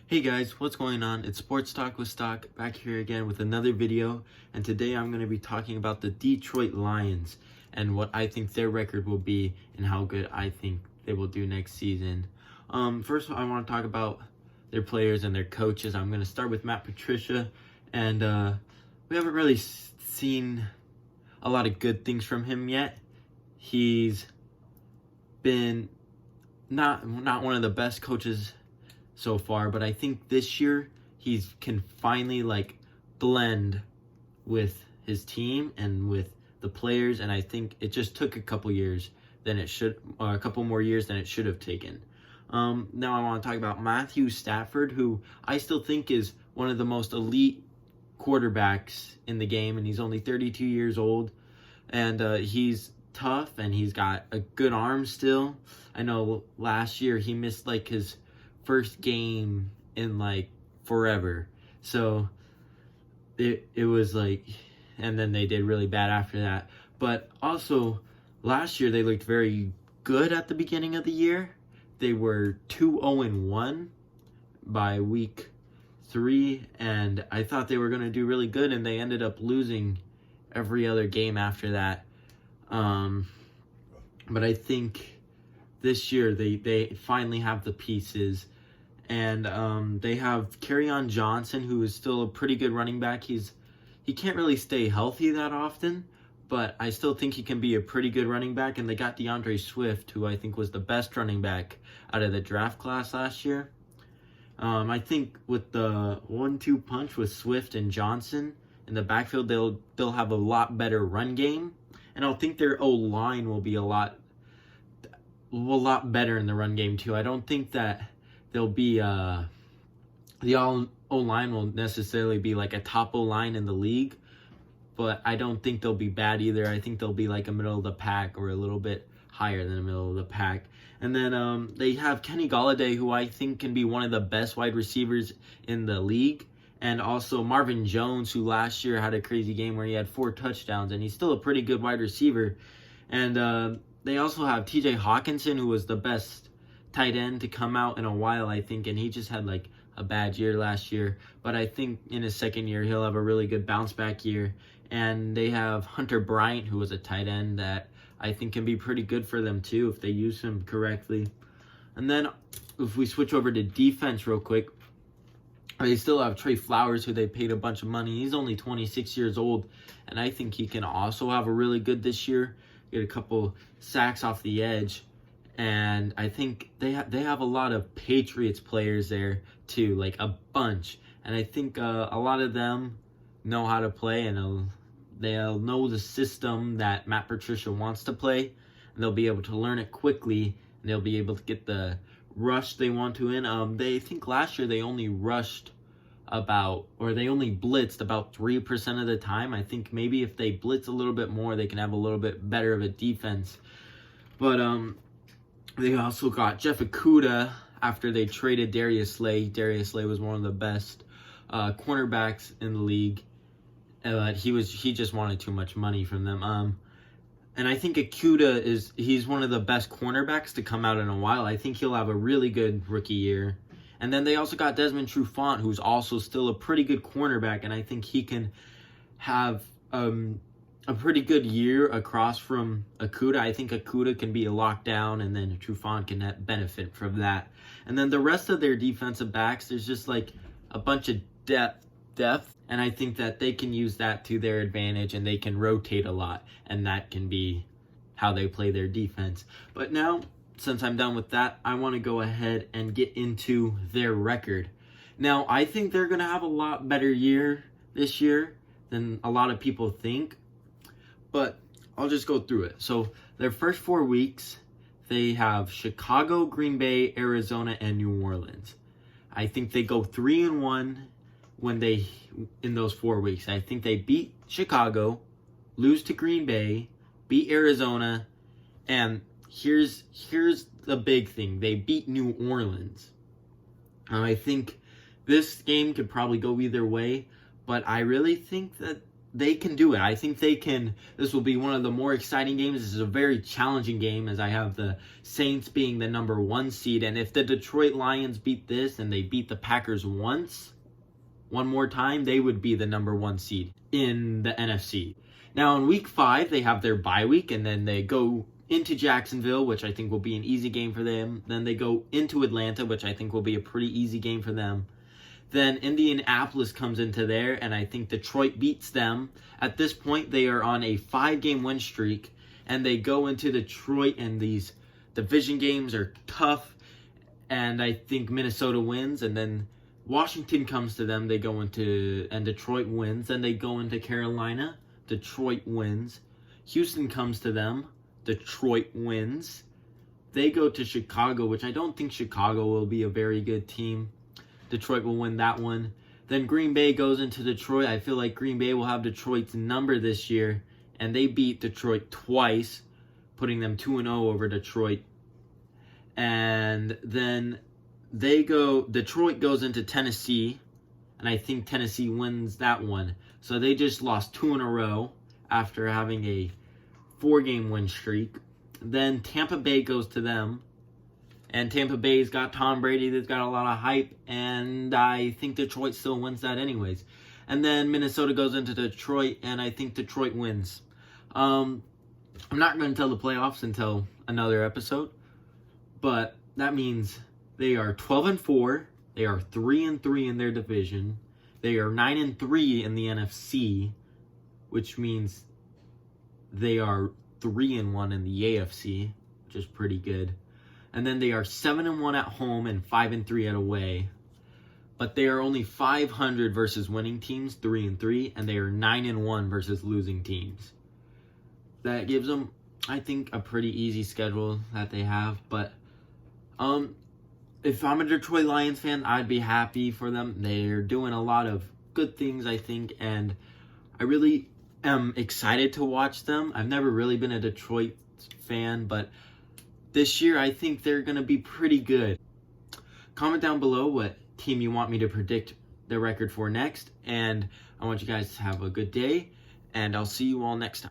Hey guys, what's going on? It's Sports Talk with Stock back here again with another video, and today I'm going to be talking about the Detroit Lions and what I think their record will be and how good I think they will do next season. First I want to talk about their players and their coaches. I'm going to start with Matt Patricia, and we haven't really seen a lot of good things from him yet. He's been not one of the best coaches so far, but I think this year he can finally blend with his team and with the players, and I think it just took a couple more years than it should have taken. Now I want to talk about Matthew Stafford, who I still think is one of the most elite quarterbacks in the game, and he's only 32 years old, and he's tough and he's got a good arm still. I know last year he missed his first game in forever, so it was and then they did really bad after that. But also last year they looked very good at the beginning of the year. They were 2-0-1 by week 3, and I thought they were going to do really good, and they ended up losing every other game after that. But I think this year they finally have the pieces. And they have Kerryon Johnson, who is still a pretty good running back. He can't really stay healthy that often, but I still think he can be a pretty good running back. And they got DeAndre Swift, who I think was the best running back out of the draft class last year. I think with the 1-2 punch with Swift and Johnson in the backfield, they'll have a lot better run game, and I think their O-line will be a lot better in the run game too. I don't think that they'll be the O-line will necessarily be a top O-line in the league, but I don't think they'll be bad either. I think they'll be a middle of the pack or a little bit higher than the middle of the pack. And then they have Kenny Golladay, who I think can be one of the best wide receivers in the league, and also Marvin Jones, who last year had a crazy game where he had 4 touchdowns, and he's still a pretty good wide receiver. And they also have TJ Hawkinson, who was the best tight end to come out in a while, I think, and he just had a bad year last year, but I think in his second year he'll have a really good bounce back year. And they have Hunter Bryant, who was a tight end that I think can be pretty good for them too if they use him correctly. And then if we switch over to defense real quick, they still have Trey Flowers, who they paid a bunch of money. He's only 26 years old, and I think he can also have a really good this year, get a couple sacks off the edge. And I think they have a lot of Patriots players there too, a bunch. And I think a lot of them know how to play, and they'll know the system that Matt Patricia wants to play, and they'll be able to learn it quickly, and they'll be able to get the rush they want to in. They think last year they only blitzed about 3% of the time. I think maybe if they blitz a little bit more, they can have a little bit better of a defense. But they also got Jeff Okudah after they traded Darius Slay. Darius Slay was one of the best cornerbacks in the league. He just wanted too much money from them. And I think Okudah he's one of the best cornerbacks to come out in a while. I think he'll have a really good rookie year. And then they also got Desmond Trufant, who's also still a pretty good cornerback, and I think he can have a pretty good year across from Okudah. I think Okudah can be a lockdown, and then Trufant can benefit from that. And then the rest of their defensive backs, there's just a bunch of depth, and I think that they can use that to their advantage, and they can rotate a lot, and that can be how they play their defense. But now, since I'm done with that, I want to go ahead and get into their record. Now, I think they're going to have a lot better year this year than a lot of people think, but I'll just go through it. So their first 4 weeks, they have Chicago, Green Bay, Arizona, and New Orleans. I think they go 3-1 in those 4 weeks. I think they beat Chicago, lose to Green Bay, beat Arizona, and here's the big thing. They beat New Orleans. I think this game could probably go either way, but I really think that they can do it. I think they can. This will be one of the more exciting games. This is a very challenging game, as I have the Saints being the number 1 seed. And if the Detroit Lions beat this and they beat the Packers one more time, they would be the number 1 seed in the NFC. Now in week 5, they have their bye week, and then they go into Jacksonville, which I think will be an easy game for them. Then they go into Atlanta, which I think will be a pretty easy game for them. Then Indianapolis comes into there, and I think Detroit beats them. At this point, they are on a 5-game win streak, and they go into Detroit, and these division games are tough, and I think Minnesota wins, and then Washington comes to them, they go into, and Detroit wins. Then they go into Carolina, Detroit wins. Houston comes to them, Detroit wins. They go to Chicago, which I don't think Chicago will be a very good team. Detroit will win that one. Then Green Bay goes into Detroit. I feel like Green Bay will have Detroit's number this year, and they beat Detroit twice, putting them 2-0 over Detroit. And then Detroit goes into Tennessee, and I think Tennessee wins that one. So they just lost 2 in a row after having a 4-game win streak. Then Tampa Bay goes to them, and Tampa Bay's got Tom Brady that's got a lot of hype, and I think Detroit still wins that anyways. And then Minnesota goes into Detroit, and I think Detroit wins. I'm not going to tell the playoffs until another episode, but that means they are 12-4. They are 3-3 in their division. They are 9-3 in the NFC, which means they are 3-1 in the AFC, which is pretty good. And then they are 7-1 at home and 5-3 at away. But they are only 500 versus winning teams, 3-3, and they are 9-1 versus losing teams. That gives them, I think, a pretty easy schedule that they have. But if I'm a Detroit Lions fan, I'd be happy for them. They're doing a lot of good things, I think, and I really am excited to watch them. I've never really been a Detroit fan, but this year I think they're going to be pretty good. Comment down below what team you want me to predict the record for next, and I want you guys to have a good day, and I'll see you all next time.